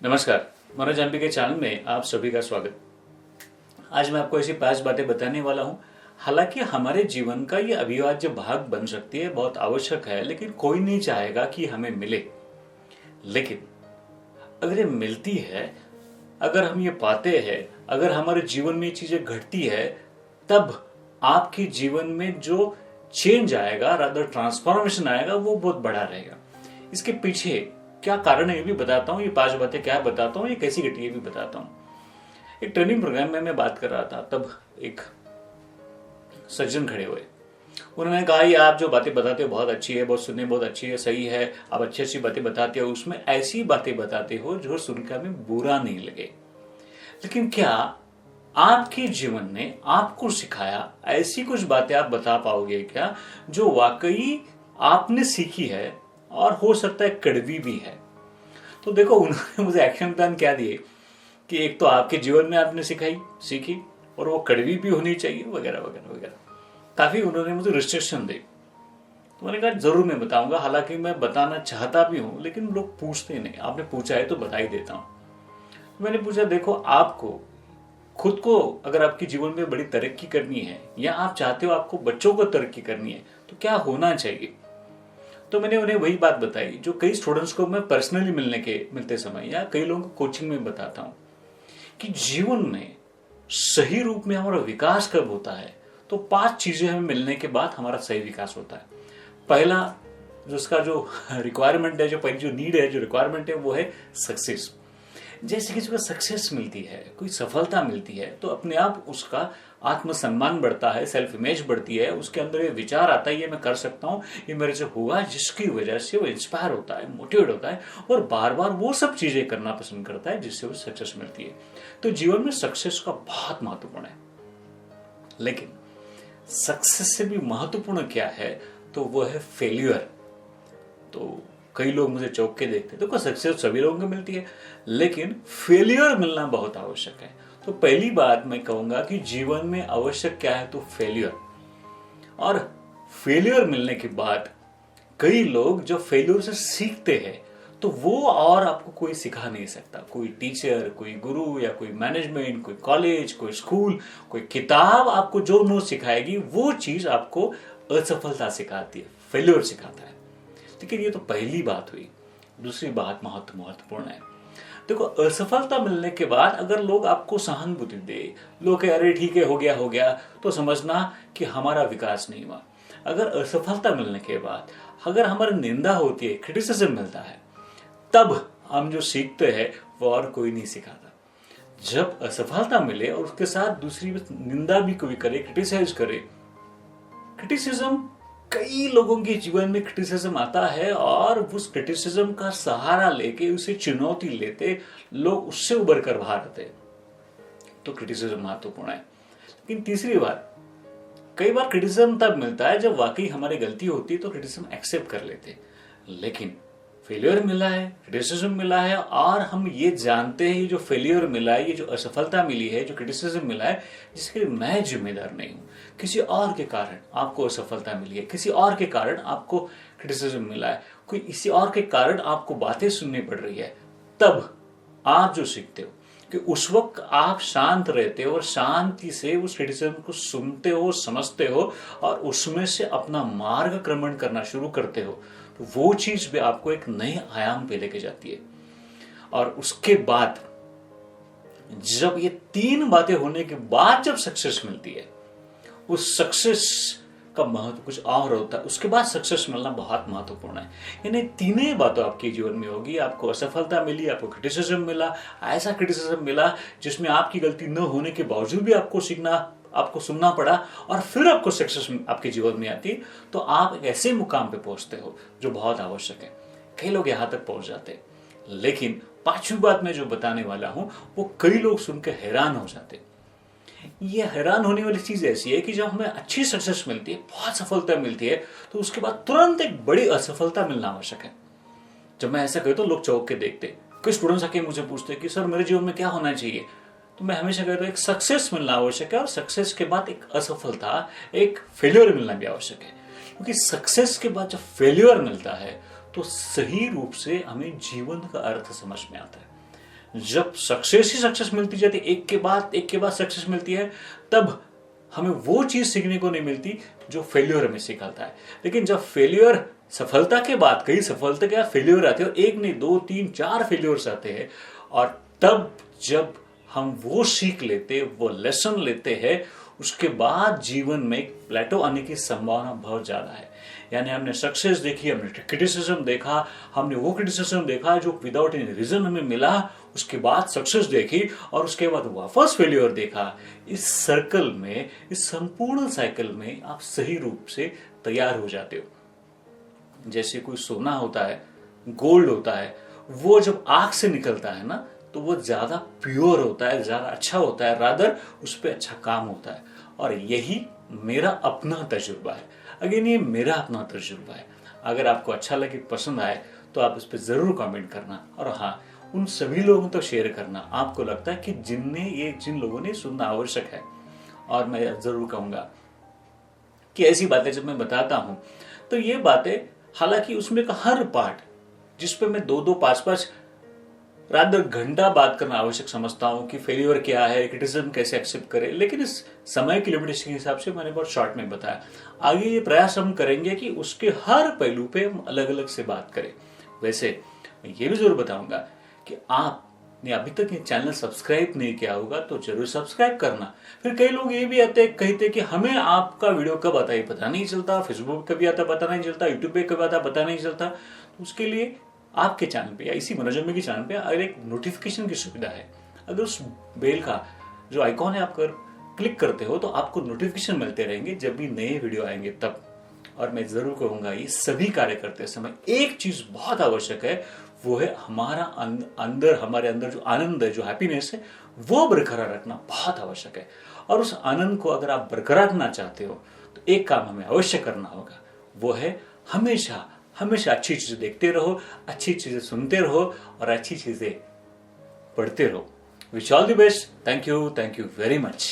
नमस्कार, मनोज एमपी के चैनल में आप सभी का स्वागत। आज मैं आपको ऐसी 5 बातें बताने वाला हूं। हालांकि हमारे जीवन का ये अविभाज्य भाग बन सकती है, बहुत आवश्यक है, लेकिन कोई नहीं चाहेगा कि हमें मिले। लेकिन अगर ये मिलती है, अगर हम ये पाते हैं, अगर हमारे जीवन में ये चीजें घटती है, तब आपके जीवन में जो चेंज आएगा, रादर ट्रांसफॉर्मेशन आएगा, वो बहुत बड़ा रहेगा। इसके पीछे क्या कारण है ये भी बताता हूँ, ये 5 बातें क्या बताता हूँ, ये कैसी घटी ये भी बताता हूँ। एक ट्रेनिंग प्रोग्राम में मैं बात कर रहा था, तब एक सज्जन खड़े हुए। उन्होंने कहा ये आप जो बातें बताते हो बहुत अच्छी है, बहुत सुनने बहुत अच्छी है, सही है, आप अच्छी अच्छी बातें बताते हो, उसमें ऐसी बातें बताते हो जो सुनकर हमें बुरा नहीं लगे। लेकिन क्या आपके जीवन ने आपको सिखाया, ऐसी कुछ बातें आप बता पाओगे क्या जो वाकई आपने सीखी है और हो सकता है कड़वी भी है? तो देखो, उन्होंने मुझे एक्शन प्लान क्या दिए कि एक तो आपके जीवन में आपने सीखी और वो कड़वी भी होनी चाहिए, वगैरह वगैरह वगैरह। काफी उन्होंने मुझे रिस्ट्रिक्शन दी। तो मैंने कहा जरूर मैं बताऊंगा, हालांकि मैं बताना चाहता भी हूं, लेकिन लोग पूछते नहीं। आपने पूछा है तो बता ही देता हूं। मैंने पूछा, देखो, आपको खुद को अगर आपके जीवन में बड़ी तरक्की करनी है, या आप चाहते हो आपको बच्चों को तरक्की करनी है, तो क्या होना चाहिए? तो मैंने उन्हें वही बात बताई जो कई स्टूडेंट्स को मैं पर्सनली मिलते समय या कई लोगों को कोचिंग में बताता हूं, कि जीवन में सही रूप में हमारा विकास कब होता है। तो 5 चीजें हमें मिलने के बाद हमारा सही विकास होता है। पहला, उसका जो रिक्वायरमेंट है, जो पहली जो नीड है, जो रिक्वायरमेंट है, वो है सक्सेस। जैसे किसी को सक्सेस मिलती है, कोई सफलता मिलती है, तो अपने आप उसका आत्मसम्मान बढ़ता है, सेल्फ इमेज बढ़ती है, उसके अंदर ये विचार आता है ये मैं कर सकता हूं, ये मेरे से होगा, जिसकी वजह से वो इंस्पायर होता है, मोटिवेट होता है और बार बार वो सब चीजें करना पसंद करता है जिससे वो सक्सेस मिलती है। तो जीवन में सक्सेस का बहुत महत्वपूर्ण है। लेकिन सक्सेस से भी महत्वपूर्ण क्या है, तो वो है फेल्यूर। तो कई लोग मुझे चौंक के देखते हैं। देखो, सक्सेस सभी लोगों को मिलती है, लेकिन फेलियर मिलना बहुत आवश्यक है। तो पहली बात मैं कहूंगा कि जीवन में आवश्यक क्या है, तो फेलियर। और फेलियर मिलने के बाद कई लोग जो फेलियर से सीखते हैं, तो वो और आपको कोई सिखा नहीं सकता। कोई टीचर, कोई गुरु, या कोई मैनेजमेंट, कोई कॉलेज, कोई स्कूल, कोई किताब आपको जो नो सिखाएगी, वो चीज आपको असफलता सिखाती है, फेलियर सिखाता है। लेकिन ये तो पहली बात हुई। दूसरी बात महत्वपूर्ण है। देखो, असफलता मिलने के बाद अगर लोग आपको सहानुभूति दे, लोग कहे अरे ठीक है, हो गया, तो समझना कि हमारा विकास नहीं हुआ। अगर असफलता मिलने के बाद अगर हमारी निंदा होती है, क्रिटिसिज्म मिलता है, तब हम जो सीखते हैं वो और कोई नहीं सिखाता। जब असफलता मिले और उसके साथ दूसरी निंदा भी कोई करे, क्रिटिसाइज करे, क्रिटिसिज्म, कई लोगों के जीवन में क्रिटिसिज्म आता है और उस क्रिटिसिज्म का सहारा लेके, उसे चुनौती लेते लोग उससे उबर कर बाहर आते। तो क्रिटिसिज्म महत्वपूर्ण है। लेकिन तीसरी बात, कई बार क्रिटिसिज्म तब मिलता है जब वाकई हमारी गलती होती है, तो क्रिटिसिज्म एक्सेप्ट कर लेते। लेकिन फेलियर मिला है, क्रिटिसिज्म मिला है, और हम ये जानते हैं ये जो फेलियर मिला है, ये जो असफलता मिली है, जो क्रिटिसिज्म मिला है, जिसके लिए मैं जिम्मेदार नहीं हूं। किसी और के कारण आपको असफलता मिली है, किसी और के कारण आपको क्रिटिसिज्म मिला है, कोई इसी और के कारण आपको बातें सुननी पड़ रही है, तब आप जो सीखते हो कि उस वक्त आप शांत रहते हो और शांति से उस क्रिटिसिज्म को सुनते हो, समझते हो और उसमें से अपना मार्ग क्रमण करना शुरू करते हो, तो वो चीज भी आपको एक नए आयाम पे लेके जाती है। और उसके बाद जब ये 3 बातें होने के बाद जब सक्सेस मिलती है, उस सक्सेस का महत्व कुछ और होता है। उसके बाद सक्सेस मिलना बहुत महत्वपूर्ण है। यानी 3 बातें आपके जीवन में होगी। आपको असफलता मिली, आपको क्रिटिसिज्म मिला, ऐसा क्रिटिसिज्म मिला जिसमें आपकी गलती न होने के बावजूद भी आपको सुनना पड़ा, और फिर आपको सक्सेस आपके जीवन में आती, तो आप एक ऐसे मुकाम पे पहुंचते हो जो बहुत आवश्यक है। कई लोग यहां तक पहुंच जाते हैं। लेकिन 5वीं बात मैं जो बताने वाला हूं, वो कई लोग सुनकर हैरान हो जाते। ये हैरान होने वाली चीज ऐसी है कि जब हमें अच्छी सक्सेस मिलती है, बहुत सफलता मिलती है, तो उसके बाद तुरंत एक बड़ी असफलता मिलना आवश्यक है। जब मैं ऐसा कहता तो लोग चौंक के देखते। कई स्टूडेंट्स आके मुझे पूछते कि सर मेरे जीवन में क्या होना चाहिए, तो मैं हमेशा कहता हूं एक सक्सेस मिलना आवश्यक है, और सक्सेस के बाद एक असफलता, एक फेल्योर मिलना भी आवश्यक है। क्योंकि सक्सेस के बाद जब फेल्योर मिलता है, तो सही रूप से हमें जीवन का अर्थ समझ में आता है। जब सक्सेस ही सक्सेस मिलती जाती है, एक के बाद सक्सेस मिलती है, तब हमें वो चीज सीखने को नहीं मिलती जो फेल्योर हमें सिखाता है। लेकिन जब फेल्योर सफलता के बाद, कई सफलता के बाद फेल्योर आते हैं, एक नहीं 2 3 4 फेल्योर्स आते हैं, और तब जब हम वो सीख लेते, वो लेसन लेते हैं, उसके बाद जीवन में एक प्लेटो आने की संभावना बहुत ज्यादा है। यानी हमने सक्सेस देखी, हमने क्रिटिसिज्म देखा, हमने वो क्रिटिसिज्म देखा जो विदाउट एनी रीजन हमें मिला, उसके बाद सक्सेस देखी, और उसके बाद वापस फेल्योर देखा। इस सर्कल में, इस संपूर्ण साइकिल में आप सही रूप से तैयार हो जाते हो। जैसे कोई सोना होता है, गोल्ड होता है, वो जब आग से निकलता है ना, तो वो ज्यादा प्योर होता है, ज्यादा अच्छा होता है, रादर उस पर अच्छा काम होता है। और यही मेरा अपना तजुर्बा है। अगेन, ये मेरा अपना तजुर्बा है। अगर आपको अच्छा लगे, पसंद आए, तो आप इस पर जरूर कमेंट करना, और हाँ, उन सभी लोगों तक शेयर करना आपको लगता है कि जिन लोगों ने सुनना आवश्यक है। और मैं जरूर कहूंगा कि ऐसी बातें जब मैं बताता हूं, तो ये बातें, हालांकि उसमें का हर पार्ट जिसपे मैं 2-2, 5-5 रादर घंटा बात करना आवश्यक समझता हूं कि फेलियर क्या है, क्रिटिसिज्म कैसे एक्सेप्ट करें, लेकिन इस समय की लिमिटेशन के हिसाब से मैंने बहुत शॉर्ट में बताया। आगे ये प्रयास हम करेंगे कि उसके हर पहलू पे हम अलग अलग से बात करें। वैसे मैं ये भी जरूर बताऊंगा कि आपने अभी तक ये चैनल सब्सक्राइब नहीं किया होगा तो जरूर सब्सक्राइब करना। फिर कई लोग ये भी कहते कि हमें आपका वीडियो कब आता है पता नहीं चलता, फेसबुक पे कभी आता पता नहीं चलता, यूट्यूब पे कब आता पता नहीं चलता। तो उसके लिए आपके चैनल पे या इसी मनोरंजन के चैनल पे अगर एक नोटिफिकेशन की सुविधा है, अगर उस बेल का जो आइकॉन है आप क्लिक करते हो, तो आपको नोटिफिकेशन मिलते रहेंगे जब भी नए वीडियो आएंगे तब। और मैं जरूर कहूंगा, ये सभी कार्य करते समय एक चीज बहुत आवश्यक है, वो है हमारे अंदर जो आनंद है, जो हैप्पीनेस है, वो बरकरार रखना बहुत आवश्यक है। और उस आनंद को अगर आप बरकरार रखना चाहते हो, तो एक काम हमें अवश्य करना होगा, वो है हमेशा अच्छी चीजें देखते रहो, अच्छी चीजें सुनते रहो, और अच्छी चीजें पढ़ते रहो। Wish all the best. Thank you very much.